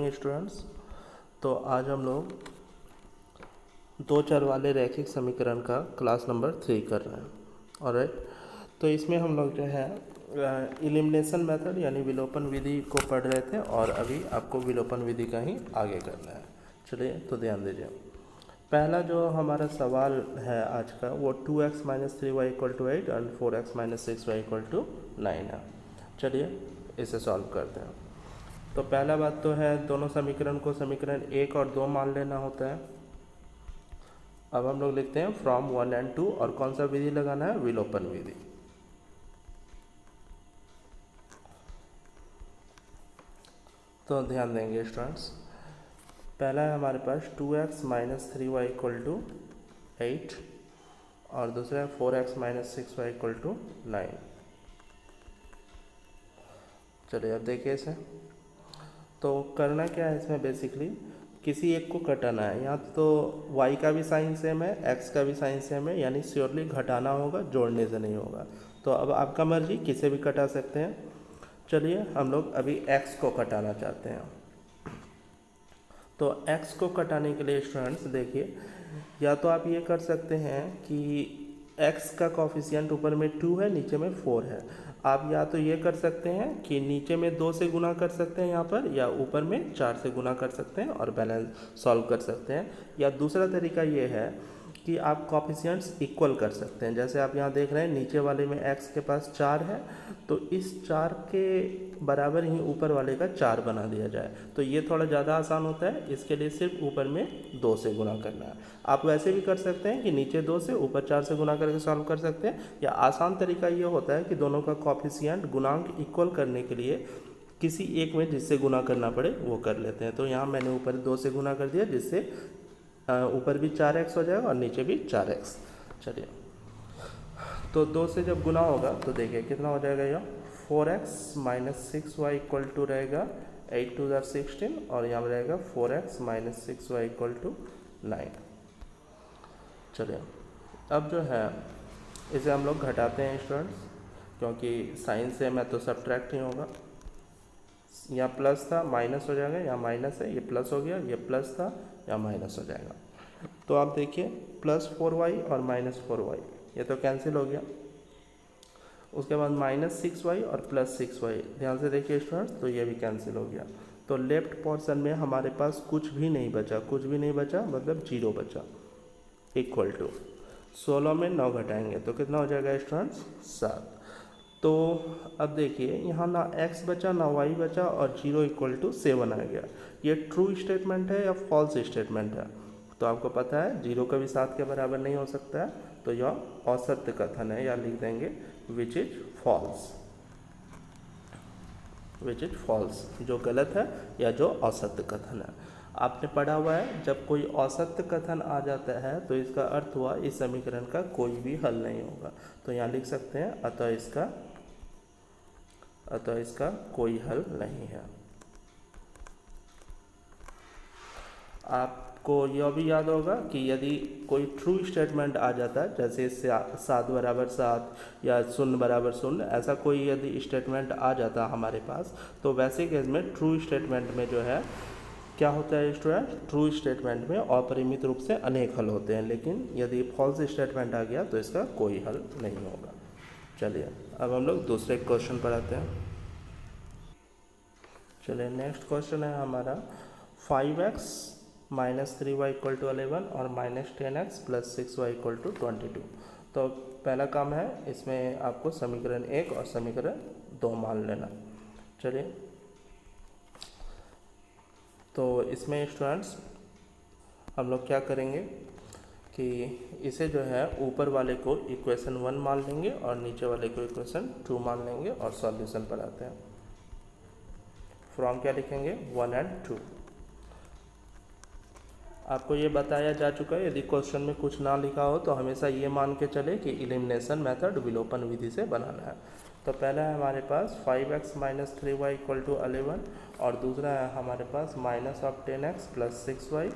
Students, तो आज हम लोग दो चर वाले रैखिक समीकरण का क्लास नंबर 3 कर रहे हैं। ऑलराइट, तो इसमें हम लोग जो है इलिमिनेशन मेथड यानी विलोपन विधि को पढ़ रहे थे और अभी आपको विलोपन विधि का ही आगे करना है। चलिए, तो ध्यान दीजिए। पहला जो हमारा सवाल है आज का वो 2x - 3y = 8 और 4x - 6y = 9 है। चलिए इसे सॉल्व करते हैं। तो पहला बात तो है दोनों समीकरण को समीकरण 1 और 2 मान लेना होता है। अब हम लोग लिखते हैं फ्रॉम 1 और 2 और कौन सा विधि लगाना है? विलोपन विधि। तो ध्यान देंगे स्टूडेंट्स, पहला है हमारे पास 2x - 3y = 8 और दूसरा है 4x - 6y = 9। चलिए अब देखिए इसे। तो करना क्या है इसमें, बेसिकली किसी एक को घटाना है। यहाँ तो y का भी साइन सेम है, x का भी साइन सेम है, यानी श्योरली घटाना होगा, जोड़ने से नहीं होगा। तो अब आपका मर्जी, किसे भी घटा सकते हैं। चलिए हम लोग अभी x को घटाना चाहते हैं। तो x को घटाने के लिए स्टूडेंट्स देखिए, या तो आप ये कर सकते हैं कि x का कॉफिशिएंट ऊपर में 2 है, नीचे में 4 है। आप या तो ये कर सकते हैं कि नीचे में 2 से गुना कर सकते हैं यहाँ पर, या ऊपर में 4 से गुना कर सकते हैं और बैलेंस सॉल्व कर सकते हैं। या दूसरा तरीका ये है कि आप कॉफिशिएंट्स इक्वल कर सकते हैं। जैसे आप यहाँ देख रहे हैं नीचे वाले में x के पास 4 है, तो इस 4 के बराबर ही ऊपर वाले का 4 बना दिया जाए। तो ये थोड़ा ज़्यादा आसान होता है, इसके लिए सिर्फ ऊपर में 2 से गुना करना है। आप वैसे भी कर सकते हैं कि नीचे 2 से ऊपर 4 से गुना करके सॉल्व कर सकते हैं, या आसान तरीका ये होता है कि दोनों का कॉफिशिएंट गुणांक इक्वल करने के लिए किसी एक में जिससे गुना करना पड़े वो कर लेते हैं। तो यहाँ मैंने ऊपर 2 से गुना कर दिया, जिससे ऊपर भी 4x हो जाएगा और नीचे भी 4x। चलिए, तो 2 से जब गुना होगा तो देखिए कितना हो जाएगा। यह 4x - 6y = रहेगा 8 × 2 = 16 और यहाँ रहेगा 4x - 6y = 9। चलिए अब जो है इसे हम लोग घटाते हैं स्टूडेंट्स, क्योंकि साइन सेम है तो सब्ट्रैक्ट ही होगा। यहाँ प्लस था, माइनस हो जाएगा, यहाँ माइनस है, ये प्लस हो गया, ये प्लस था, यहाँ माइनस हो जाएगा। तो आप देखिए +4y और -4y ये तो कैंसिल हो गया। उसके बाद -6y और +6y, ध्यान से देखिए स्टूडेंट्स, तो ये भी कैंसिल हो गया। तो लेफ्ट पोर्शन में हमारे पास कुछ भी नहीं बचा, कुछ भी नहीं बचा मतलब 0 बचा, इक्वल टू 16 में 9 घटाएंगे तो कितना हो जाएगा स्टूडेंट्स? 7। तो अब देखिए यहाँ ना x बचा ना y बचा और 0 = 7 आ गया। ये ट्रू स्टेटमेंट है या फॉल्स स्टेटमेंट है? तो आपको पता है 0 कभी 7 के बराबर नहीं हो सकता है, तो यह असत्य कथन है, या लिख देंगे which is false. Which is false जो गलत है या जो असत्य कथन है। आपने पढ़ा हुआ है जब कोई असत्य कथन आ जाता है तो इसका अर्थ हुआ इस समीकरण का कोई भी हल नहीं होगा। तो यहाँ लिख सकते हैं अतः इसका कोई हल नहीं है। आपको यह भी याद होगा कि यदि कोई ट्रू स्टेटमेंट आ जाता है, जैसे 7 = 7 या 0 = 0, ऐसा कोई यदि स्टेटमेंट आ जाता हमारे पास, तो वैसे केस में ट्रू स्टेटमेंट में जो है क्या होता है स्टूडेंट? ट्रू स्टेटमेंट में अपरिमित रूप से अनेक हल होते हैं, लेकिन यदि फॉल्स स्टेटमेंट आ गया तो इसका कोई हल नहीं होगा। चलिए अब हम लोग दूसरे क्वेश्चन पर आते हैं। चलिए नेक्स्ट क्वेश्चन है हमारा 5x - 3y = 11 और -10x + 6y = 22। तो पहला काम है इसमें आपको समीकरण 1 और समीकरण 2 मान लेना। चलिए, तो इसमें स्टूडेंट्स हम लोग क्या करेंगे कि इसे जो है ऊपर वाले को इक्वेशन 1 मान लेंगे और नीचे वाले को इक्वेशन 2 मान लेंगे और सॉल्यूशन पर आते हैं। फ्रॉम क्या लिखेंगे? 1 और 2। आपको ये बताया जा चुका है, यदि क्वेश्चन में कुछ ना लिखा हो तो हमेशा ये मान के चले कि इलिमिनेशन मेथड विलोपन विधि से बनाना है। तो पहला है हमारे पास 5x - 3y = 11 और दूसरा है हमारे पास -10x + 6y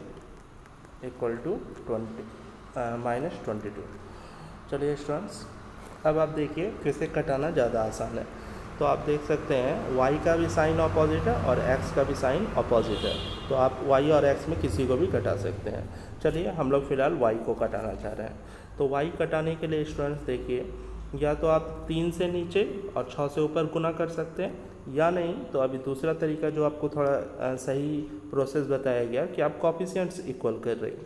= -22। चलिए स्टूडेंट्स, अब आप देखिए किसे घटाना ज़्यादा आसान है। तो आप देख सकते हैं y का भी साइन अपोजिट है और x का भी साइन अपोजिट है, तो आप y और x में किसी को भी कटा सकते हैं। चलिए हम लोग फिलहाल y को कटाना चाह रहे हैं, तो y कटाने के लिए स्टूडेंट्स देखिए, या तो आप 3 से नीचे और 6 से ऊपर गुना कर सकते हैं, या नहीं तो अभी दूसरा तरीका जो आपको थोड़ा सही प्रोसेस बताया गया कि आप कॉफिशिएंट्स इक्वल कर रहे हैं।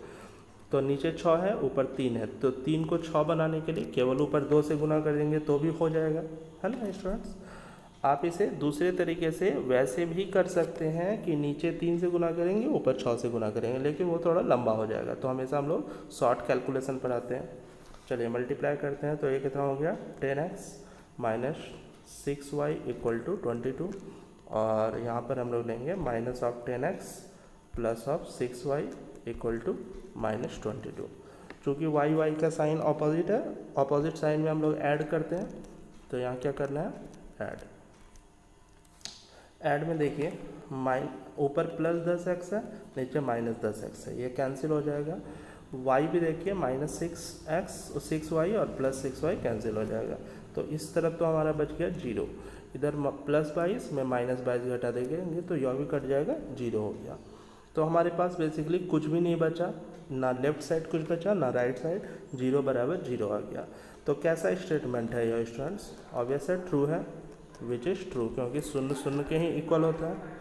तो नीचे 6 है, ऊपर 3 है, तो 3 को 6 बनाने के लिए केवल ऊपर 2 से गुना कर देंगे तो भी हो जाएगा, है ना स्टूडेंट्स। आप इसे दूसरे तरीके से वैसे भी कर सकते हैं कि नीचे 3 से गुना करेंगे, ऊपर 6 से गुना करेंगे, लेकिन वो थोड़ा लंबा हो जाएगा, तो हमेशा हम लोग शॉर्ट कैलकुलेशन पढ़ाते हैं। चलिए मल्टीप्लाई करते हैं, तो ये कितना हो गया 10x minus 6y equal to 22, और यहाँ पर हम लोग लेंगे minus of 10x plus of 6y equal to minus 22। चूँकि y का साइन ऑपोजिट है, ऑपोजिट साइन में हम लोग ऐड करते हैं, तो यहाँ क्या करना है ऐड में देखिए ऊपर प्लस 10x है, नीचे माइनस 10x है, ये कैंसिल हो जाएगा। y भी देखिए माइनस 6y और प्लस 6y कैंसिल हो जाएगा, तो इस तरफ तो हमारा बच गया 0, इधर प्लस 22 में माइनस 22 घटा देंगे तो यह भी कट जाएगा, 0 हो गया। तो हमारे पास बेसिकली कुछ भी नहीं बचा, ना लेफ्ट साइड कुछ बचा ना राइट साइड, 0 बराबर 0 आ गया। तो कैसा स्टेटमेंट है यह स्टूडेंट्स? ऑब्वियस है ट्रू है, विच इज़ ट्रू, क्योंकि शून्य शून्य के ही इक्वल होता है।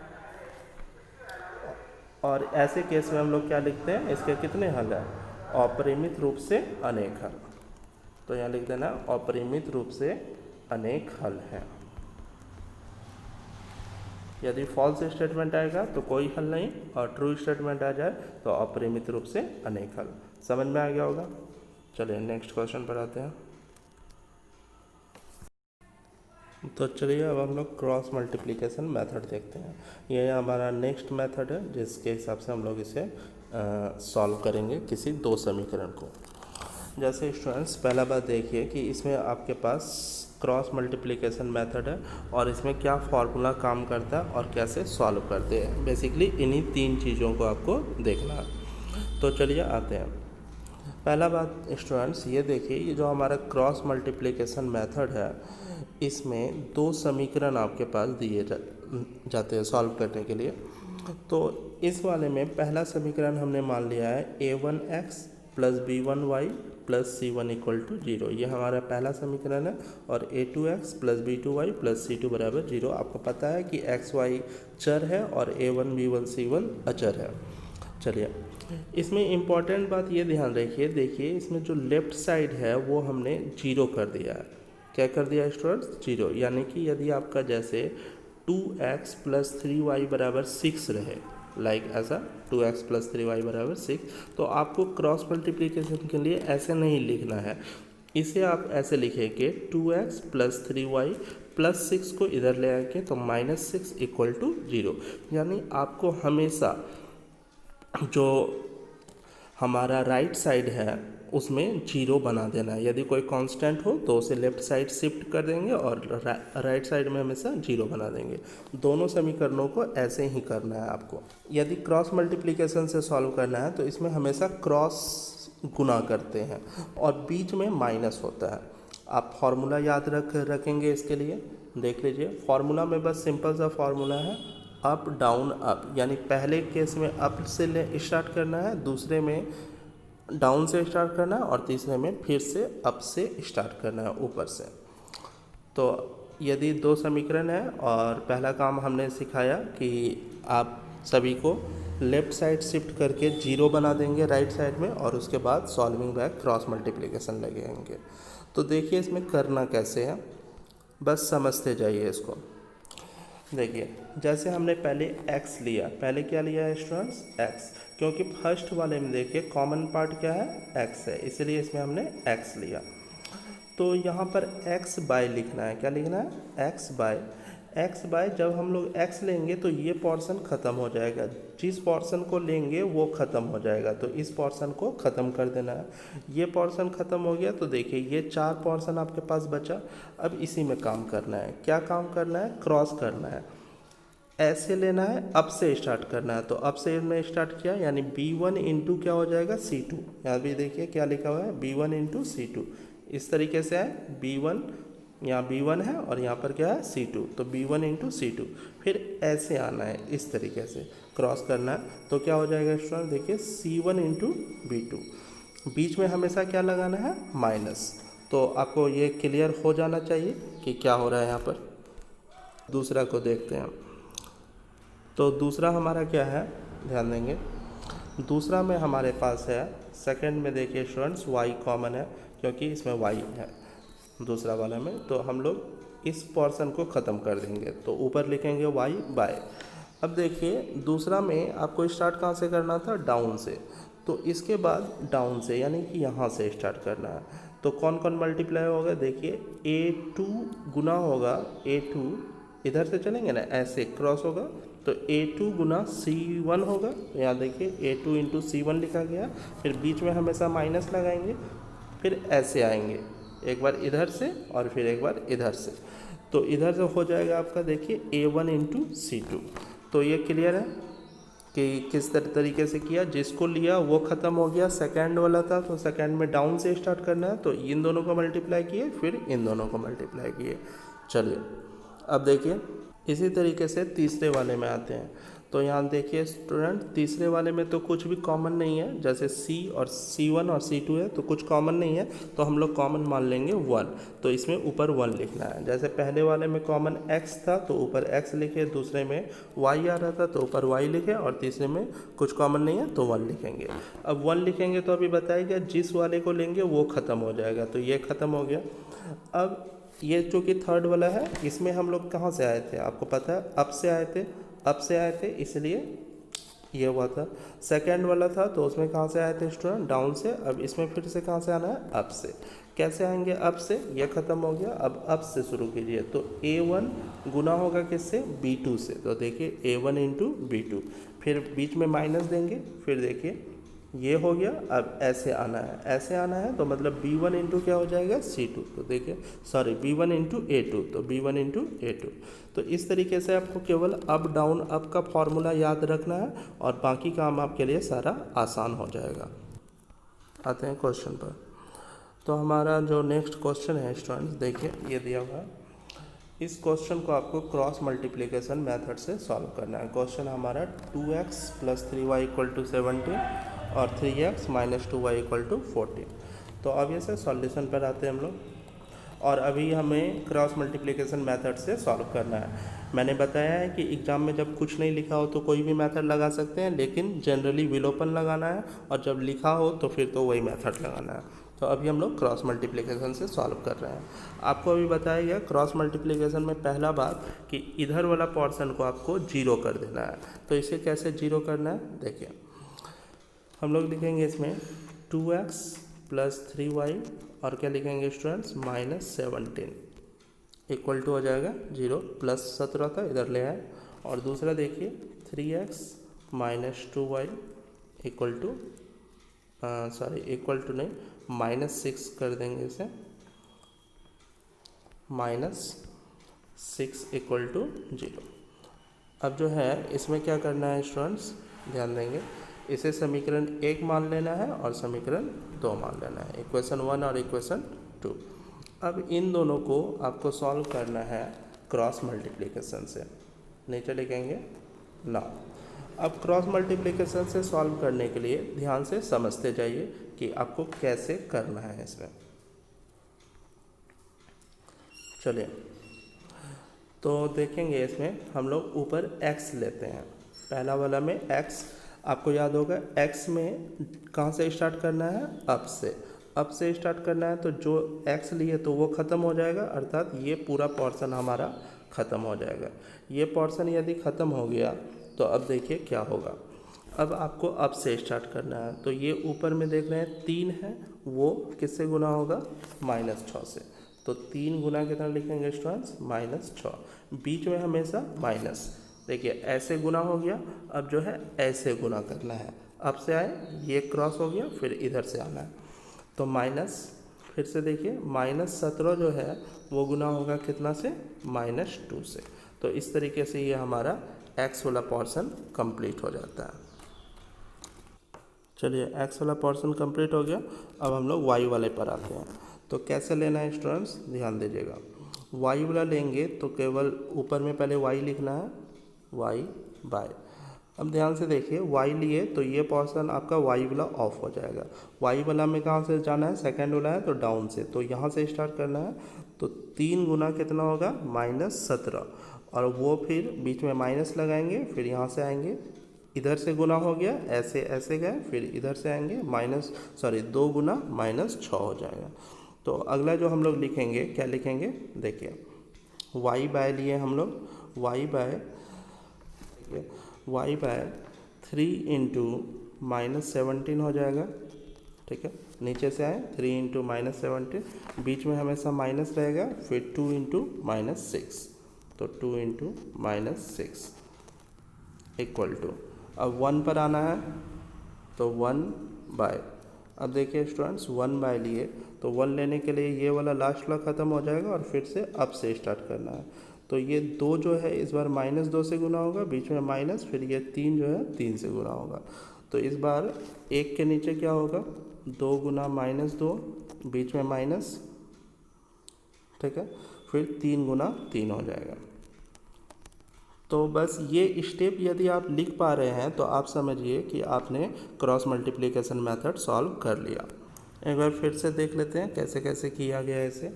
और ऐसे केस में हम लोग क्या लिखते हैं, इसके कितने हल हैं? अपरिमित रूप से अनेक हल। तो यहाँ लिख देना अपरिमित रूप से अनेक हल हैं। यदि फॉल्स स्टेटमेंट आएगा तो कोई हल नहीं, और ट्रू स्टेटमेंट आ जाए तो अपरिमित रूप से अनेक हल। समझ में आ गया होगा। चलिए नेक्स्ट क्वेश्चन पर आते हैं। तो चलिए अब हम लोग क्रॉस मल्टीप्लिकेशन मेथड देखते हैं। ये हमारा नेक्स्ट मेथड है जिसके हिसाब से हम लोग इसे सॉल्व करेंगे किसी दो समीकरण को। जैसे स्टूडेंट्स पहला बात देखिए कि इसमें आपके पास क्रॉस मल्टीप्लिकेशन मेथड है और इसमें क्या फार्मूला काम करता है और कैसे सॉल्व करते हैं। बेसिकली इन्हीं 3 चीज़ों को आपको देखना है। तो चलिए आते हैं। पहला बात स्टूडेंट्स ये देखिए, ये जो हमारा क्रॉस मल्टीप्लिकेशन मेथड है इसमें 2 समीकरण आपके पास दिए जाते हैं सॉल्व करने के लिए। तो इस वाले में पहला समीकरण हमने मान लिया है a1x plus b1y plus c1 equal to 0, ये हमारा पहला समीकरण है। और a2x plus b2y plus c2 बराबर 0। आपको पता है कि xy चर है और a1 b1 c1 अचर है। चलिए इसमें इम्पॉर्टेंट बात ये ध्यान रखिए, देखिए इसमें जो लेफ़्ट साइड है वो हमने 0 कर दिया है। क्या कर दिया स्टूडेंट्स? 0। यानी कि यदि आपका जैसे 2x प्लस 3y बराबर 6 रहे, लाइक ऐसा 2x प्लस 3y बराबर 6, तो आपको क्रॉस मल्टीप्लिकेशन के लिए ऐसे नहीं लिखना है। इसे आप ऐसे लिखेंगे 2x प्लस 3y प्लस 6 को इधर ले आएंगे तो माइनस 6 इक्वल टू 0। यानी आपको हमेशा जो हमारा राइट साइड है उसमें 0 बना देना है। यदि कोई कांस्टेंट हो तो उसे लेफ़्ट साइड शिफ्ट कर देंगे और राइट साइड में हमेशा 0 बना देंगे। दोनों समीकरणों को ऐसे ही करना है आपको। यदि क्रॉस मल्टीप्लिकेशन से सॉल्व करना है तो इसमें हमेशा क्रॉस गुना करते हैं और बीच में माइनस होता है। आप फार्मूला याद रखेंगे इसके लिए। देख लीजिए फार्मूला में बस सिंपल सा फार्मूला है अप डाउन अप, यानी पहले केस में अप से स्टार्ट करना है, दूसरे में डाउन से स्टार्ट करना है और तीसरे में फिर से अप से स्टार्ट करना है ऊपर से। तो यदि 2 समीकरण है और पहला काम हमने सिखाया कि आप सभी को लेफ़्ट साइड शिफ्ट करके 0 बना देंगे राइट साइड में और उसके बाद सॉल्विंग बाय क्रॉस मल्टीप्लिकेशन लगेंगे। तो देखिए इसमें करना कैसे है, बस समझते जाइए इसको। देखिए जैसे हमने पहले x लिया, पहले क्या लिया है स्टूडेंट्स? x, क्योंकि फर्स्ट वाले में देखिए कॉमन पार्ट क्या है? x है, इसलिए इसमें हमने x लिया। तो यहाँ पर x बाय लिखना है। क्या लिखना है? x बाय जब हम लोग x लेंगे तो ये पोर्शन ख़त्म हो जाएगा, जिस पोर्शन को लेंगे वो ख़त्म हो जाएगा, तो इस पोर्शन को ख़त्म कर देना है। ये पोर्शन ख़त्म हो गया तो देखिए ये 4 पोर्शन आपके पास बचा। अब इसी में काम करना है। क्या काम करना है? क्रॉस करना है। ऐसे लेना है, अब से स्टार्ट करना है, तो अब से हमने स्टार्ट किया यानी b1 इंटू क्या हो जाएगा? c2। यहाँ भी देखिए क्या लिखा हुआ है? b1 into c2। इस तरीके से है b1 यहाँ B1 है और यहाँ पर क्या है C2, तो B1 इंटू C2, फिर ऐसे आना है, इस तरीके से क्रॉस करना है। तो क्या हो जाएगा स्टूडेंट, देखिए C1 इंटू B2, बीच में हमेशा क्या लगाना है, माइनस। तो आपको ये क्लियर हो जाना चाहिए कि क्या हो रहा है यहाँ पर। दूसरा को देखते हैं। तो दूसरा हमारा क्या है, ध्यान देंगे। दूसरा में हमारे पास है, सेकंड में देखिए स्टूडेंट्स y कॉमन है क्योंकि इसमें y है दूसरा वाला में, तो हम लोग इस पोर्शन को ख़त्म कर देंगे, तो ऊपर लिखेंगे y बाय। अब देखिए दूसरा में आपको स्टार्ट कहाँ से करना था, डाउन से, तो इसके बाद डाउन से यानी कि यहाँ से स्टार्ट करना है। तो कौन कौन मल्टीप्लाई होगा, देखिए A2 गुना होगा A2, इधर से चलेंगे ना, ऐसे क्रॉस होगा, तो A2 गुना C1 होगा। तो यहाँ देखिए A2 इंटू C1 लिखा गया, फिर बीच में हमेशा माइनस लगाएंगे, फिर ऐसे आएंगे, एक बार इधर से और फिर एक बार इधर से, तो इधर से हो जाएगा आपका देखिए A1 इंटू C2। तो ये क्लियर है कि किस तरीके से किया, जिसको लिया वो ख़त्म हो गया, सेकंड वाला था तो सेकंड में डाउन से स्टार्ट करना है, तो इन दोनों को मल्टीप्लाई किए, फिर इन दोनों को मल्टीप्लाई किए। चलिए अब देखिए इसी तरीके से तीसरे वाले में आते हैं। तो यहाँ देखिए स्टूडेंट, तीसरे वाले में तो कुछ भी कॉमन नहीं है, जैसे C और C1 और C2 है तो कुछ कॉमन नहीं है, तो हम लोग कॉमन मान लेंगे 1, तो इसमें ऊपर 1 लिखना है। जैसे पहले वाले में कॉमन x था तो ऊपर x लिखे, दूसरे में y आ रहा था तो ऊपर y लिखे, और तीसरे में कुछ कॉमन नहीं है तो 1 लिखेंगे। अब 1 लिखेंगे तो अभी बताया गया जिस वाले को लेंगे वो ख़त्म हो जाएगा, तो ये ख़त्म हो गया। अब ये जो कि थर्ड वाला है, इसमें हम लोग कहाँ से आए थे आपको पता है, अप से आए थे, इसलिए ये हुआ था। सेकंड वाला था तो उसमें कहाँ से आए थे स्टूडेंट, डाउन से। अब इसमें फिर से कहाँ से आना है, अप से। कैसे आएंगे, अप से, ये ख़त्म हो गया, अब अप से शुरू कीजिए। तो A1 गुना होगा किससे, B2 से, तो देखिए A1 इंटू B2, फिर बीच में माइनस देंगे, फिर देखिए ये हो गया। अब ऐसे आना है, तो मतलब B1 इंटू क्या हो जाएगा, C2, तो देखिए सॉरी B1 इंटू A2, तो B1 इंटू A2। तो इस तरीके से आपको केवल अप डाउन अप का फॉर्मूला याद रखना है और बाकी काम आपके लिए सारा आसान हो जाएगा। आते हैं क्वेश्चन पर। तो हमारा जो नेक्स्ट क्वेश्चन है स्टूडेंट्स, देखिए ये दिया हुआ है। इस क्वेश्चन को आपको क्रॉस मल्टीप्लिकेशन मेथड से सॉल्व करना है। क्वेश्चन हमारा 2x + 3y = 17 और 3x - 2y = 14। तो अब ये से सॉल्यूशन पर आते हैं हम लोग, और अभी हमें क्रॉस मल्टीप्लिकेशन मेथड से सॉल्व करना है। मैंने बताया है कि एग्ज़ाम में जब कुछ नहीं लिखा हो तो कोई भी मेथड लगा सकते हैं, लेकिन जनरली विलोपन लगाना है, और जब लिखा हो तो फिर तो वही मेथड लगाना है। तो अभी हम लोग क्रॉस मल्टीप्लिकेशन से सॉल्व कर रहे हैं। आपको अभी बताया गया क्रॉस मल्टीप्लिकेशन में पहला बात कि इधर वाला पोर्शन को आपको 0 कर देना है। तो इसे कैसे 0 करना है, देखिए हम लोग लिखेंगे इसमें 2x + 3y और क्या लिखेंगे स्टूडेंट्स, -17 इक्वल टू हो जाएगा 0, +17 था इधर ले आए, और दूसरा देखिए 3x - 2y equal two equal to नहीं, -6 कर देंगे इसे, -6 इक्वल टू 0। अब जो है इसमें क्या करना है स्टूडेंट्स, ध्यान देंगे, इसे समीकरण 1 मान लेना है और समीकरण 2 मान लेना है, इक्वेशन 1 और इक्वेशन 2। अब इन दोनों को आपको सॉल्व करना है क्रॉस मल्टीप्लिकेशन से। नीचे लिखेंगे ना। अब क्रॉस मल्टीप्लिकेशन से सॉल्व करने के लिए ध्यान से समझते जाइए कि आपको कैसे करना है इसमें। चलिए तो देखेंगे इसमें हम लोग ऊपर x लेते हैं। पहला वाला में x आपको याद होगा, x में कहाँ से स्टार्ट करना है, अप से स्टार्ट करना है, तो जो x लिए तो वो ख़त्म हो जाएगा, अर्थात ये पूरा पोर्शन हमारा ख़त्म हो जाएगा। ये पोर्शन यदि ख़त्म हो गया तो अब देखिए क्या होगा। अब आपको अप से स्टार्ट करना है, तो ये ऊपर में देख रहे हैं 3 है, वो किससे गुना होगा, -6 से। तो 3 गुना कितना लिखेंगे स्टूडेंट्स, -6, बीच में हमेशा माइनस। देखिए ऐसे गुना हो गया, अब जो है ऐसे गुना करना है, अब से आए ये क्रॉस हो गया, फिर इधर से आना है, तो माइनस, फिर से देखिए -17 जो है वो गुना होगा कितना से, -2 से। तो इस तरीके से ये हमारा x वाला पोर्शन कंप्लीट हो जाता है। चलिए x वाला पोर्शन कंप्लीट हो गया। अब हम लोग y वाले पर आते हैं। तो कैसे लेना है स्टूडेंट्स, ध्यान दीजिएगा। वाई वाला लेंगे तो केवल ऊपर में पहले वाई लिखना है, वाई बाय। अब ध्यान से देखिए, वाई लिए तो ये पोर्शन आपका वाई वाला ऑफ हो जाएगा। वाई वाला में कहाँ से जाना है, सेकंड वाला है तो डाउन से, तो यहाँ से स्टार्ट करना है। तो 3 गुना कितना होगा, -17, और वो फिर बीच में माइनस लगाएंगे, फिर यहाँ से आएंगे, इधर से गुना हो गया, ऐसे ऐसे गए, फिर इधर से आएंगे 2 गुना -6 हो जाएगा। तो अगला जो हम लोग लिखेंगे, क्या लिखेंगे, देखिए वाई बाय लिए हम लोग, वाई बाय 3 इंटू -17 हो जाएगा। ठीक है, नीचे से आए 3 इंटू -17, बीच में हमेशा माइनस रहेगा, फिर 2 इंटू -6, तो 2 इंटू -6 इक्वल टू, अब 1 पर आना है तो 1 बाय। अब देखिए स्टूडेंट्स, 1 बाय लिए तो 1 लेने के लिए ये वाला लास्ट वाला ख़त्म हो जाएगा और फिर से अब से स्टार्ट करना है। तो ये 2 जो है इस बार -2 से गुना होगा, बीच में माइनस, फिर ये 3 जो है 3 से गुना होगा। तो इस बार 1 के नीचे क्या होगा, 2 गुना -2, बीच में माइनस, ठीक है, फिर 3 गुना 3 हो जाएगा। तो बस ये स्टेप यदि आप लिख पा रहे हैं तो आप समझिए कि आपने क्रॉस मल्टीप्लिकेशन मेथड सॉल्व कर लिया। एक बार फिर से देख लेते हैं कैसे कैसे किया गया है इसे।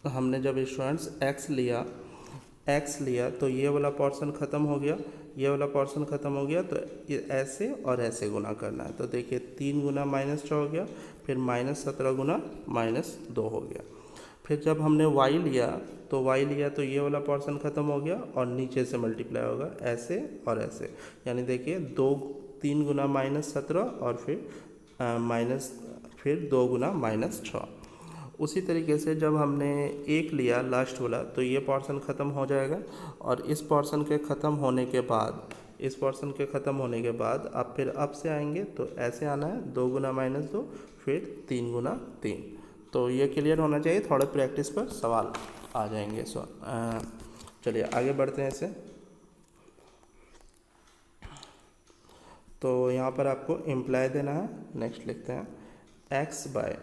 हमने जब स्टूडेंट्स x लिया तो ये वाला पोर्शन ख़त्म हो गया, ये वाला पोर्शन ख़त्म हो गया, तो ये ऐसे और ऐसे गुना करना है। तो देखिए 3 गुना -6 हो गया, फिर -17 गुना -2 हो गया। फिर जब हमने y लिया तो ये वाला पोर्शन ख़त्म हो गया और नीचे से मल्टीप्लाई होगा, ऐसे और ऐसे, यानी देखिए 3 गुना -17 और फिर 2 गुना -6। उसी तरीके से जब हमने 1 लिया लास्ट वाला तो ये पोर्शन ख़त्म हो जाएगा, और इस पोर्शन के ख़त्म होने के बाद आप फिर अब से आएंगे तो ऐसे आना है, 2 गुना -2, फिर 3 गुना 3। तो ये क्लियर होना चाहिए, थोड़े प्रैक्टिस पर सवाल आ जाएंगे। चलिए आगे बढ़ते हैं इसे। तो यहाँ पर आपको इम्प्लाई देना है। नेक्स्ट लिखते हैं x बाय,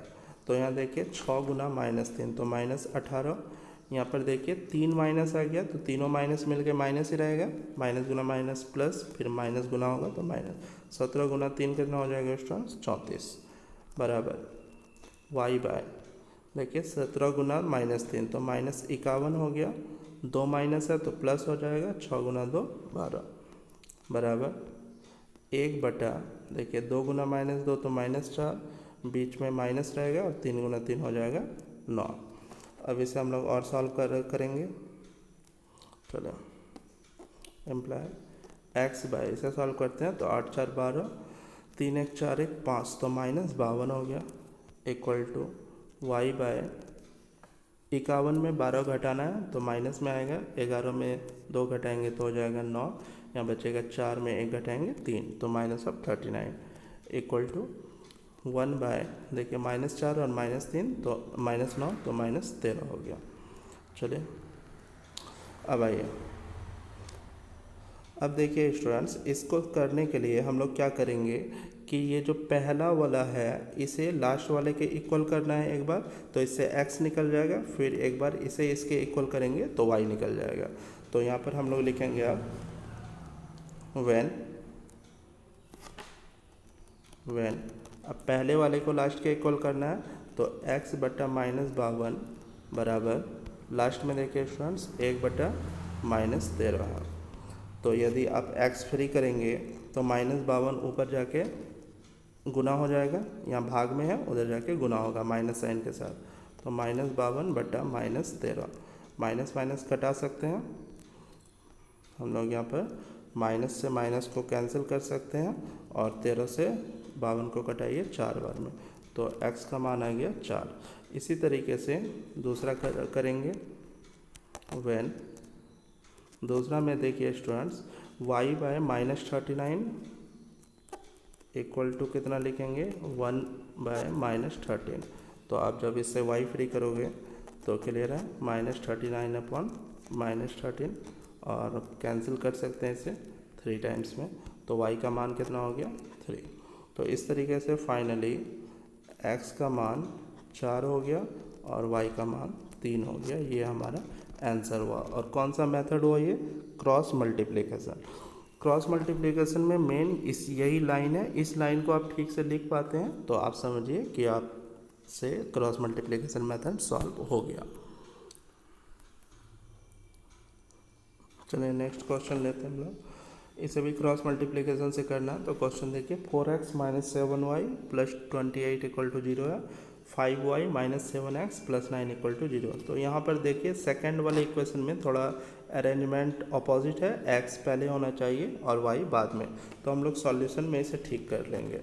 तो यहाँ देखिए 6 गुना -3 तो -18। यहाँ पर देखिए 3 माइनस आ गया, तो तीनों माइनस मिल के माइनस ही रहेगा, माइनस गुना माइनस प्लस, फिर माइनस गुना होगा तो माइनस। 17 गुना 3 कितना हो जाएगा स्टूडेंट्स, 34, बराबर y बाय, देखिए 17 गुना -3 तो -51 हो गया, 2 माइनस है तो प्लस हो जाएगा, 6 गुना 2 12, बराबर 1 बटा, देखिए 2 गुना -2 तो -4, बीच में माइनस रहेगा और 3 गुना 3 हो जाएगा 9। अब इसे हम लोग और सॉल्व करेंगे। चलो इम्प्लाई x बाय, इसे सॉल्व करते हैं तो 8 4 12, 3 1 4 1 5, तो -52 हो गया, इक्वल टू y बाय 51 में 12 घटाना है तो माइनस में आएगा, 11 में 2 घटाएंगे तो हो जाएगा 9, यहाँ बचेगा 4 में 1 घटाएंगे 3, तो -39 इक्वल टू 1 बाय, देखिए -4 और -3 तो -9 तो -13 हो गया। चलिए अब आइए, अब देखिए स्टूडेंट्स, इसको करने के लिए हम लोग क्या करेंगे कि ये जो पहला वाला है इसे लास्ट वाले के इक्वल करना है एक बार, तो इससे x निकल जाएगा, फिर एक बार इसे इसके इक्वल करेंगे तो y निकल जाएगा। तो यहाँ पर हम लोग लिखेंगे अब when अब पहले वाले को लास्ट के इक्वल करना है, तो x बटा -52 बराबर, लास्ट में देखिए स्टूडेंट्स 1 बटा -13 है। तो यदि आप x फ्री करेंगे तो -52 ऊपर जाके गुना हो जाएगा, यहाँ भाग में है उधर जाके गुना होगा माइनस साइन के साथ, तो -52 बटा -13, माइनस माइनस कटा सकते हैं हम लोग, यहाँ पर माइनस से माइनस को कैंसिल कर सकते हैं, और 13 से 52 को कटाइए 4 बार में, तो x का मान आ गया 4। इसी तरीके से दूसरा करेंगे when, दूसरा में देखिए students y by -39 equal to कितना लिखेंगे, 1 बाय -13। तो आप जब इससे y फ्री करोगे तो क्लियर है, -39 अपॉन -13, और कैंसिल कर सकते हैं इसे 3 टाइम्स में, तो y का मान कितना हो गया 3। तो इस तरीके से फाइनली x का मान 4 हो गया और y का मान 3 हो गया। ये हमारा आंसर हुआ। और कौन सा मेथड हुआ ये? Cross multiplication. क्रॉस मल्टीप्लिकेशन में मेन यही लाइन है। इस लाइन को आप ठीक से लिख पाते हैं तो आप समझिए कि आप से क्रॉस मल्टीप्लिकेशन मेथड सॉल्व हो गया। चलिए नेक्स्ट क्वेश्चन लेते हैं हम लोग। इसे भी क्रॉस मल्टीप्लिकेशन से करना है। तो क्वेश्चन देखिए, 4x minus 7y plus 28 equal to 0 है, 5y minus 7x plus 9 equal to 0। तो यहाँ पर देखिए सेकंड वाले इक्वेशन में थोड़ा अरेंजमेंट अपोजिट है, x पहले होना चाहिए और y बाद में। तो हम लोग सॉल्यूशन में इसे ठीक कर लेंगे।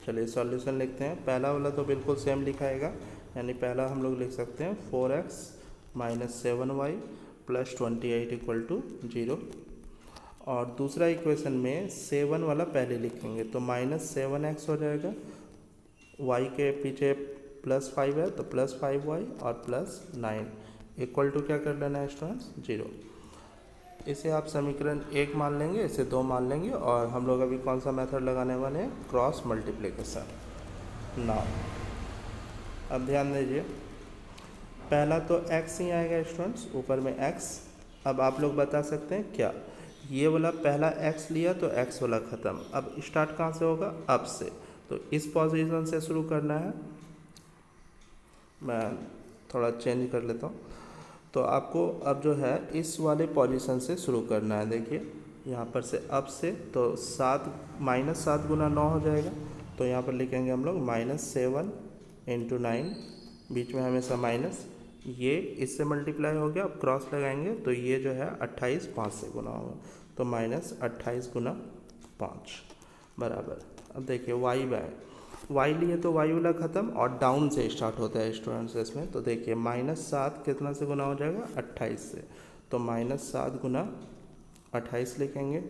चलिए सॉल्यूशन लिखते हैं। पहला वाला तो बिल्कुल सेम लिखाएगा, यानी पहला हम लोग लिख सकते हैं 4x minus 7y plus 28 equal to 0। और दूसरा इक्वेशन में 7 वाला पहले लिखेंगे तो माइनस 7x हो जाएगा, y के पीछे प्लस 5 है तो प्लस 5y और प्लस 9 इक्वल टू क्या कर लेना है स्टूडेंट्स? 0। इसे आप समीकरण 1 मान लेंगे, इसे 2 मान लेंगे। और हम लोग अभी कौन सा मेथड लगाने वाले हैं? Cross multiplication. नाउ अब ध्यान दीजिए, पहला तो x ही आएगा स्टूडेंट्स, ऊपर में x। अब आप लोग बता सकते हैं क्या? ये वाला पहला x लिया तो x वाला ख़त्म। अब स्टार्ट कहाँ से होगा? अब से। तो इस पोजीशन से शुरू करना है। मैं थोड़ा चेंज कर लेता हूँ। तो आपको अब जो है इस वाले पोजीशन से शुरू करना है। देखिए यहाँ पर से अब से तो 7 माइनस 7 गुना 9 हो जाएगा। तो यहाँ पर लिखेंगे हम लोग -7 इंटू 9, बीच में हमेशा माइनस, ये इससे मल्टीप्लाई हो गया। अब क्रॉस लगाएंगे तो ये जो है 28 5 से गुना होगा, तो -28 गुना 5 बराबर। अब देखिए y लिए तो y वाला ख़त्म और डाउन से स्टार्ट होता है स्टूडेंट्स इसमें। तो देखिए -7 कितना से गुना हो जाएगा? 28 से। तो -7 गुना 28 लिखेंगे,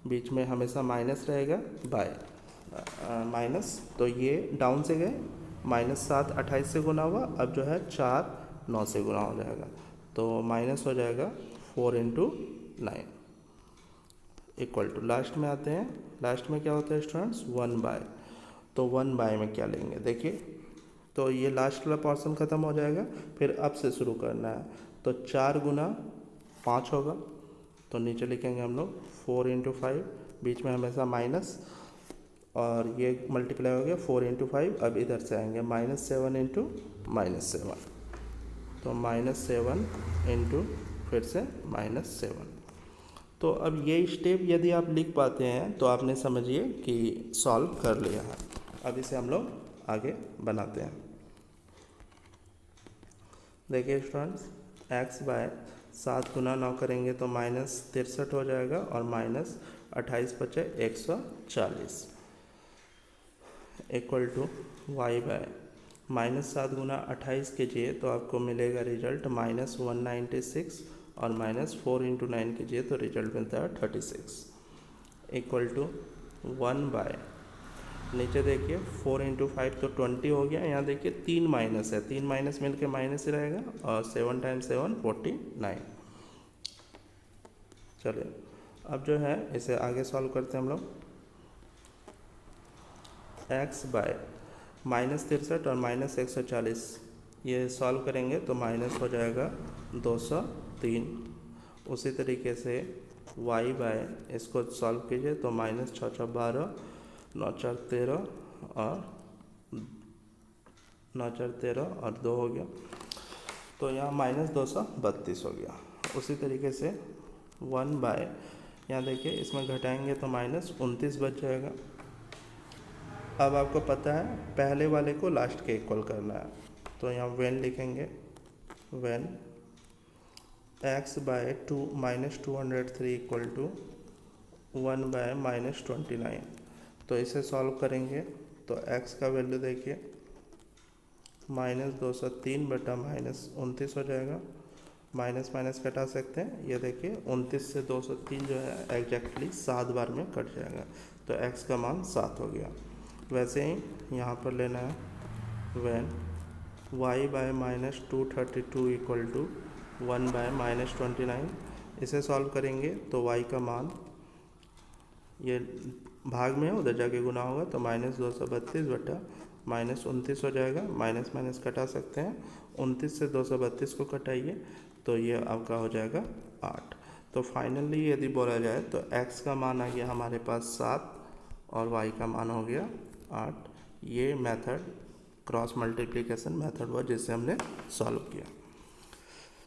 बीच में हमेशा माइनस रहेगा, बाय माइनस। तो ये डाउन से गए, -7 28 से गुना हुआ। अब जो है 4 9 से गुना हो जाएगा, तो माइनस हो जाएगा 4 इंटू 9 इक्वल टू, लास्ट में आते हैं। लास्ट में क्या होता है स्टूडेंट्स? 1/। तो 1/, में क्या लेंगे? देखिए तो ये लास्ट वाला पोर्शन ख़त्म हो जाएगा, फिर अब से शुरू करना है। तो 4 गुना 5 होगा, तो नीचे लिखेंगे हम लोग 4 इंटू 5, बीच में हमेशा माइनस, और ये मल्टीप्लाई हो गया 4 इंटू 5। अब इधर से आएंगे -7 इंटू -7, तो -7 इंटू फिर से -7। तो अब ये स्टेप यदि आप लिख पाते हैं तो आपने समझिए कि सॉल्व कर लिया है। अब इसे हम लोग आगे बनाते हैं। देखिए स्टूडेंट्स, x/7 गुना 9 करेंगे तो -63 हो जाएगा, और -28 बचे 140 इक्वल टू y/-7 गुना 28 कीजिए तो आपको मिलेगा रिजल्ट -196, और -4 इंटू 9 कीजिए तो रिजल्ट मिलता है 36 इक्वल टू 1/, नीचे देखिए 4 इंटू 5 तो 20 हो गया। यहाँ देखिए 3 माइनस है, 3 माइनस मिल के माइनस ही रहेगा, और 7 टाइम्स 7 49। चलिए अब जो है इसे आगे सॉल्व करते हैं हम लोग। x/-63 और -140 ये सॉल्व करेंगे तो माइनस हो जाएगा 203। उसी तरीके से y/, इसको सॉल्व कीजिए तो -6 12, 9 4 13, और 9 4 13 और 2 हो गया, तो यहाँ -232 हो गया। उसी तरीके से 1/, यहाँ देखिए इसमें घटाएंगे तो -29 बच जाएगा। अब आपको पता है पहले वाले को लास्ट के इक्वल करना है, तो यहाँ व्हेन लिखेंगे, व्हेन x/2 -203 इक्वल टू 1/-29। तो इसे सॉल्व करेंगे तो x का वैल्यू देखिए -203 बटा -29 हो जाएगा। माइनस माइनस कटा सकते हैं, ये देखिए 29 से 203 जो है एग्जैक्टली 7 बार में कट जाएगा, तो x का मान 7 हो गया। वैसे ही यहाँ पर लेना है व्हेन y/-232 इक्वल टू 1/-29। इसे सॉल्व करेंगे तो y का मान, ये भाग में है उधर जाके गुना होगा, तो -232 बटा -29 हो जाएगा, माइनस माइनस कटा सकते हैं, 29 से 232 को कटाइए तो ये आपका हो जाएगा 8। तो फाइनली यदि बोला जाए तो x का मान आ गया हमारे पास 7 और y का मान हो गया 8। ये मेथड क्रॉस मल्टीप्लिकेशन मेथड हुआ जिससे हमने सॉल्व किया।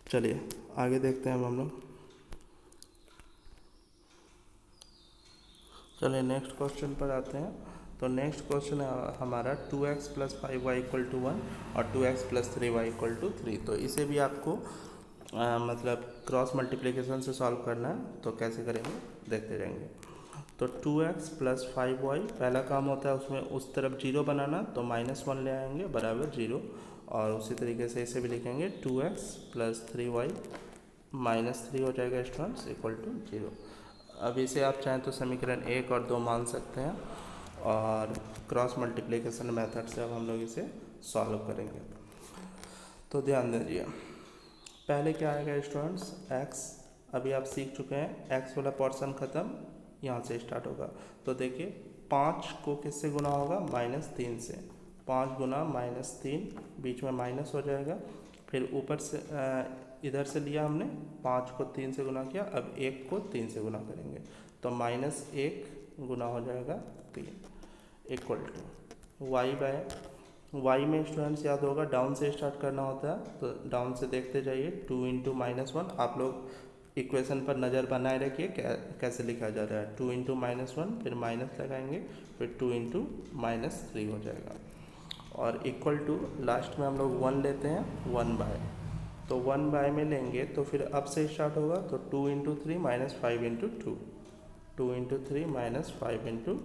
चलिए आगे देखते हैं हम लोग। चलिए नेक्स्ट क्वेश्चन पर आते हैं। तो नेक्स्ट क्वेश्चन है हमारा 2x + 5y = 1 और 2x + 3y = 3। तो इसे भी आपको मतलब क्रॉस मल्टीप्लिकेशन से सॉल्व करना है। तो कैसे करेंगे देखते रहेंगे। तो 2x + 5y पहला काम होता है उसमें उस तरफ 0 बनाना, तो -1 ले आएंगे बराबर 0। और उसी तरीके से इसे भी लिखेंगे 2x + 3y -3 हो जाएगा स्टूडेंट्स = 0। अब इसे आप चाहें तो समीकरण 1 और 2 मान सकते हैं और क्रॉस मल्टीप्लिकेशन मेथड से अब हम लोग इसे सॉल्व करेंगे। तो ध्यान दीजिए, पहले क्या आएगा स्टूडेंट्स x। अभी आप सीख चुके हैं x वाला पोर्शन ख़त्म, यहाँ से स्टार्ट होगा। तो देखिए 5 को किससे गुना होगा, -3 से। 5 गुना -3, बीच में माइनस हो जाएगा। फिर ऊपर से इधर से लिया हमने, 5 को 3 से गुना किया, अब 1 को 3 से गुना करेंगे तो -1 गुना हो जाएगा 3 = y में स्टूडेंट्स याद होगा डाउन से स्टार्ट करना होता है, तो डाउन से देखते जाइए। 2 × -1, आप लोग इक्वेशन पर नज़र बनाए रखिए कैसे लिखा जा रहा है। 2 × -1, फिर माइनस लगाएंगे, फिर 2 × -3 हो जाएगा। और = लास्ट में हम लोग 1 लेते हैं, 1/। तो 1/, में लेंगे तो फिर अब से स्टार्ट होगा। तो 2 × 3 - 5 × 2, 2 × 3 - 5 × 2।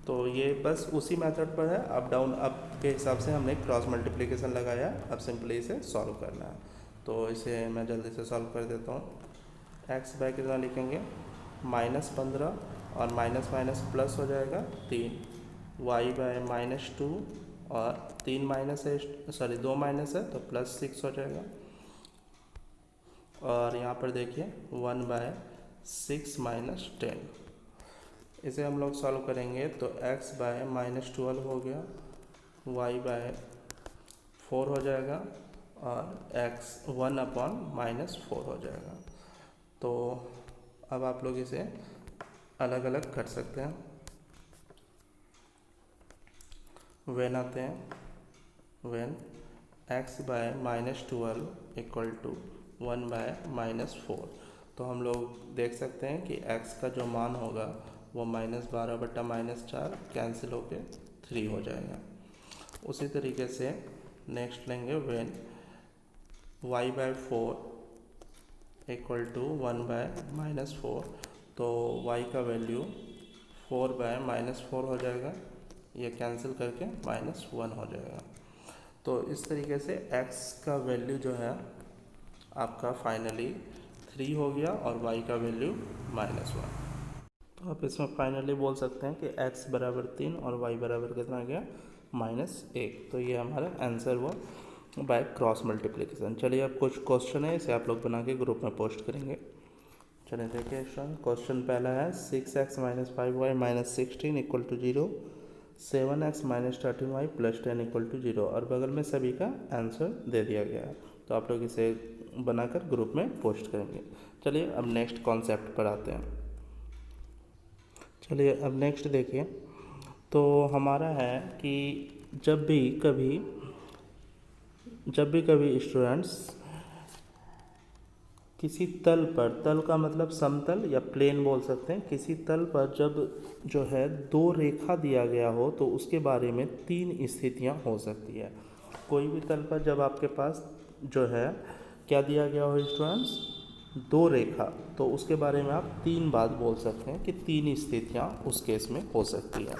तो ये बस उसी मेथड पर है, अप डाउन अप के हिसाब से हमने क्रॉस मल्टीप्लिकेशन लगाया। अब सिंपली इसे सॉल्व करना है। तो इसे मैं जल्दी से सॉल्व कर देता हूँ। x बाय कितना लिखेंगे, -15 और माइनस माइनस प्लस हो जाएगा 3। y बाय -2 और 3 माइनस है, सॉरी 2 माइनस है तो +6 हो जाएगा। और यहाँ पर देखिए 1/6 - 10, इसे हम लोग सॉल्व करेंगे तो x बाय -12 हो गया, y बाय 4 हो जाएगा और x 1/-4 हो जाएगा। तो अब आप लोग इसे अलग अलग कर सकते हैं। वेन आते हैं, वेन x बाय -12 = 1/-4, तो हम लोग देख सकते हैं कि x का जो मान होगा वो -12/-4 कैंसिल होके 3 हो जाएगा। उसी तरीके से नेक्स्ट लेंगे वेन y बाय 4 = 1/-4, तो y का वैल्यू 4/-4 हो जाएगा, ये कैंसिल करके -1 हो जाएगा। तो इस तरीके से x का वैल्यू जो है आपका फाइनली 3 हो गया और y का वैल्यू -1। तो आप इसमें फाइनली बोल सकते हैं कि x बराबर 3 और y बराबर कितना गया, -1। तो ये हमारा आंसर हुआ बाय क्रॉस मल्टीप्लिकेशन। चलिए अब कुछ क्वेश्चन है, इसे आप लोग बना के ग्रुप में पोस्ट करेंगे। चलिए देखिए क्वेश्चन पहला है 6x - 5y - 16 = 0, 7x - 13y + 10 = 0, और बगल में सभी का आंसर दे दिया गया है। तो आप लोग इसे बनाकर ग्रुप में पोस्ट करेंगे। चलिए अब नेक्स्ट कॉन्सेप्ट पर आते हैं। चलिए अब नेक्स्ट देखिए, तो हमारा है कि जब भी कभी स्टूडेंट्स किसी तल पर, तल का मतलब समतल या प्लेन बोल सकते हैं, किसी तल पर जब जो है 2 रेखा दिया गया हो तो उसके बारे में 3 स्थितियां हो सकती है। कोई भी तल पर जब आपके पास जो है क्या दिया गया हो स्टूडेंट्स, 2 रेखा, तो उसके बारे में आप 3 बात बोल सकते हैं कि 3 स्थितियां उस केस में हो सकती है।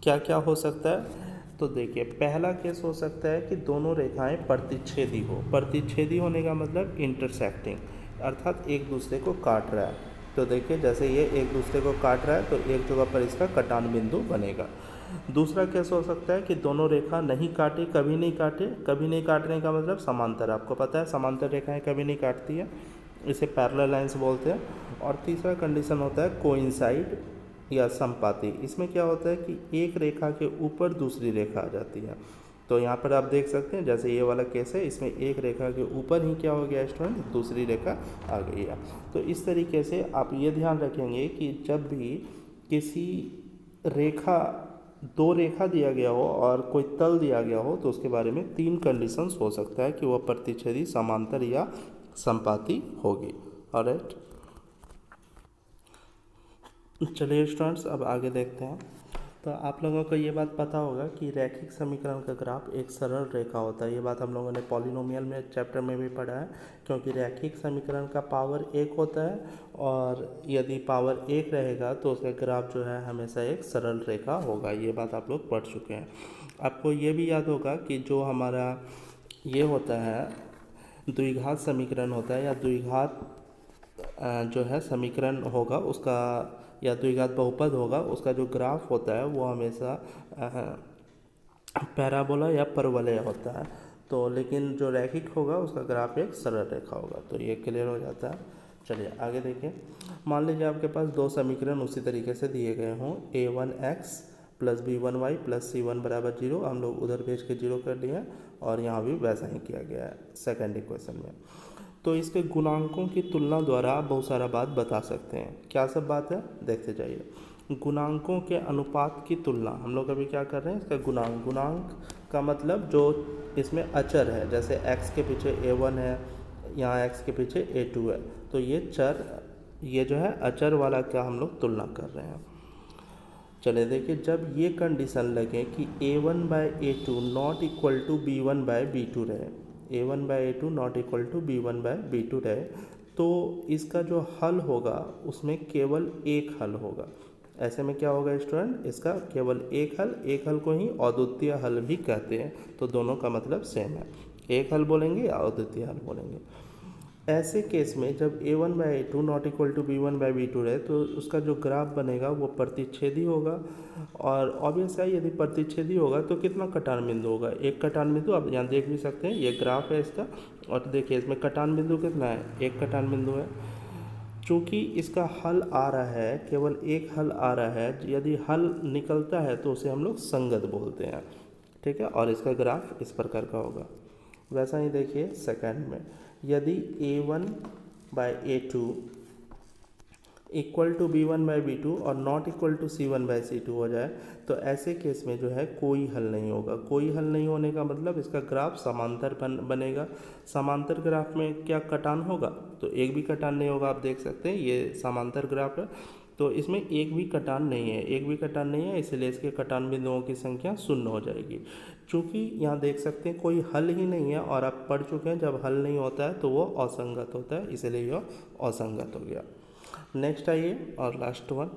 क्या क्या हो सकता है, तो देखिए पहला केस हो सकता है कि दोनों रेखाएं प्रतिच्छेदी हो। प्रतिच्छेदी होने का मतलब इंटरसेक्टिंग, अर्थात एक दूसरे को काट रहा है। तो देखिए जैसे ये एक दूसरे को काट रहा है तो एक जगह पर इसका कटान बिंदु बनेगा। दूसरा केस हो सकता है कि दोनों रेखा नहीं काटे, कभी नहीं काटे। कभी नहीं काटने का मतलब समांतर, आपको पता है समांतर रेखाएं कभी नहीं काटती है, इसे पैरेलल लाइंस बोलते हैं। और तीसरा कंडीशन होता है कोइंसाइड, या संपाती। इसमें क्या होता है कि एक रेखा के ऊपर दूसरी रेखा आ जाती है। तो यहाँ पर आप देख सकते हैं जैसे ये वाला केस है, इसमें एक रेखा के ऊपर ही क्या हो गया स्टूडेंट, दूसरी रेखा आ गई है। तो इस तरीके से आप ये ध्यान रखेंगे कि जब भी किसी रेखा, दो रेखा दिया गया हो और कोई तल दिया गया हो तो उसके बारे में 3 कंडीशंस हो सकता है कि वह प्रतिच्छेदी, समांतर या संपाती होगी। ऑलराइट, चलिए स्टूडेंट्स अब आगे देखते हैं। तो आप लोगों को ये बात पता होगा कि रैखिक समीकरण का ग्राफ एक सरल रेखा होता है। ये बात हम लोगों ने पॉलिनोमियल में चैप्टर में भी पढ़ा है, क्योंकि रैखिक समीकरण का पावर 1 होता है और यदि पावर 1 रहेगा तो उसका ग्राफ जो है हमेशा एक सरल रेखा होगा। ये बात आप लोग पढ़ चुके हैं। आपको ये भी याद होगा कि जो हमारा ये होता है द्विघात समीकरण होता है या द्विघात जो है समीकरण होगा उसका, या द्विघात बहुपद होगा, उसका जो ग्राफ होता है वो हमेशा पैराबोला या परवलय होता है। तो लेकिन जो रैखिक होगा उसका ग्राफ एक सरल रेखा होगा। तो ये क्लियर हो जाता है। चलिए आगे देखिए। मान लीजिए आपके पास 2 समीकरण उसी तरीके से दिए गए हों, a1x plus b1y plus c1 बराबर 0। हम लोग उधर भेज के 0 कर लिए और यहाँ भी वैसा ही किया गया है सेकेंड इक्वेशन में। तो इसके गुणांकों की तुलना द्वारा आप बहुत सारा बात बता सकते हैं। क्या सब बात है देखते जाइए। गुणांकों के अनुपात की तुलना, हम लोग अभी क्या कर रहे हैं, इसका गुणांक। गुणांक का मतलब जो इसमें अचर है, जैसे x के पीछे a1 है, यहाँ x के पीछे a2 है, तो ये चर, ये जो है अचर वाला क्या हम लोग तुलना कर रहे हैं। चले देखिए, जब ये कंडीशन लगे कि a1/a2 not equal to b1/b2 रहे, a1/a2 not equal to b1/b2 रहे, तो इसका जो हल होगा उसमें केवल एक हल होगा। ऐसे में क्या होगा स्टूडेंट, इसका केवल एक हल को ही अद्वितीय हल भी कहते हैं। तो दोनों का मतलब सेम है, एक हल बोलेंगे या अद्वितीय हल बोलेंगे। ऐसे केस में जब a1/a2 not equal to b1/b2 रहे तो उसका जो ग्राफ बनेगा वो प्रतिच्छेदी होगा। और ऑब्वियस है यदि प्रतिच्छेदी होगा तो कितना कटान बिंदु होगा, एक कटान बिंदु। आप यहाँ देख भी सकते हैं, ये ग्राफ है इसका, और देखिए इसमें कटान बिंदु कितना है, एक कटान बिंदु है। चूँकि इसका हल आ रहा है, केवल एक हल आ रहा है, यदि हल निकलता है तो उसे हम लोग संगत बोलते हैं, ठीक है। और इसका ग्राफ इस प्रकार का होगा। वैसा ही देखिए सेकंड में, यदि a1/a2 इक्वल टू b1/b2 और नॉट इक्वल टू c1/c2 हो जाए तो ऐसे केस में जो है कोई हल नहीं होगा। कोई हल नहीं होने का मतलब इसका ग्राफ समांतर बनेगा। समांतर ग्राफ में क्या कटान होगा, तो एक भी कटान नहीं होगा। आप देख सकते हैं ये समांतर ग्राफ है, तो इसमें एक भी कटान नहीं है, एक भी कटान नहीं है, इसलिए इसके कटान बिंदुओं की संख्या 0 हो जाएगी। चूँकि यहाँ देख सकते हैं कोई हल ही नहीं है, और आप पढ़ चुके हैं जब हल नहीं होता है तो वो असंगत होता है, इसलिए यह असंगत हो गया। नेक्स्ट आइए और लास्ट वन,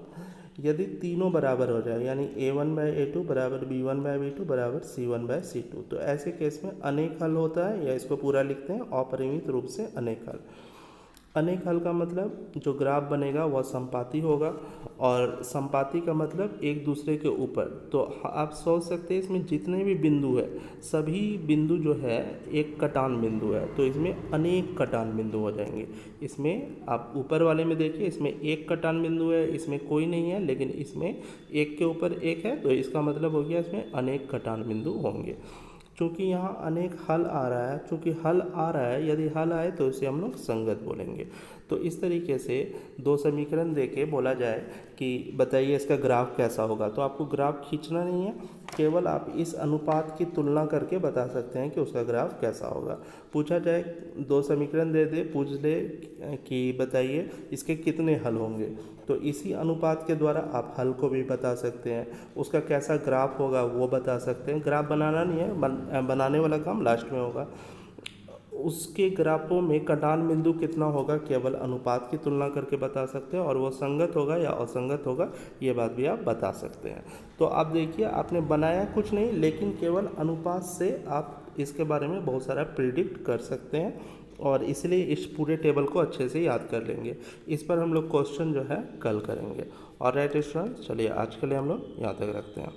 यदि तीनों बराबर हो जाए, यानी a1/a2 बराबर b1/b2 बराबर c1/c2, तो ऐसे केस में अनेक हल होता है, या इसको पूरा लिखते हैं अपरिमित रूप से अनेक हल। अनेक हल का मतलब जो ग्राफ बनेगा वह संपाती होगा, और संपाती का मतलब एक दूसरे के ऊपर। तो आप सोच सकते हैं इसमें जितने भी बिंदु है सभी बिंदु जो है एक कटान बिंदु है, तो इसमें अनेक कटान बिंदु हो जाएंगे। इसमें आप ऊपर वाले में देखिए, इसमें एक कटान बिंदु है, इसमें कोई नहीं है, लेकिन इसमें एक के ऊपर एक है, तो इसका मतलब हो गया इसमें अनेक कटान बिंदु होंगे। चूँकि यहाँ अनेक हल आ रहा है, चूँकि हल आ रहा है, यदि हल आए तो इसे हम लोग संगत बोलेंगे। तो इस तरीके से 2 समीकरण देके बोला जाए कि बताइए इसका ग्राफ कैसा होगा, तो आपको ग्राफ खींचना नहीं है, केवल आप इस अनुपात की तुलना करके बता सकते हैं कि उसका ग्राफ कैसा होगा। पूछा जाए 2 समीकरण दे दे, पूछ ले कि बताइए इसके कितने हल होंगे, तो इसी अनुपात के द्वारा आप हल को भी बता सकते हैं, उसका कैसा ग्राफ होगा वो बता सकते हैं। ग्राफ बनाना नहीं है, बनाने वाला काम लास्ट में होगा। उसके ग्राफों में कटान बिंदु कितना होगा केवल अनुपात की तुलना करके बता सकते हैं, और वो संगत होगा या असंगत होगा ये बात भी आप बता सकते हैं। तो आप देखिए आपने बनाया कुछ नहीं, लेकिन केवल अनुपात से आप इसके बारे में बहुत सारा प्रिडिक्ट कर सकते हैं, और इसलिए इस पूरे टेबल को अच्छे से याद कर लेंगे। इस पर हम लोग क्वेश्चन जो है कल करेंगे। और राइट स्टूडेंट्स, चलिए आज के लिए हम लोग यहाँ तक रखते हैं।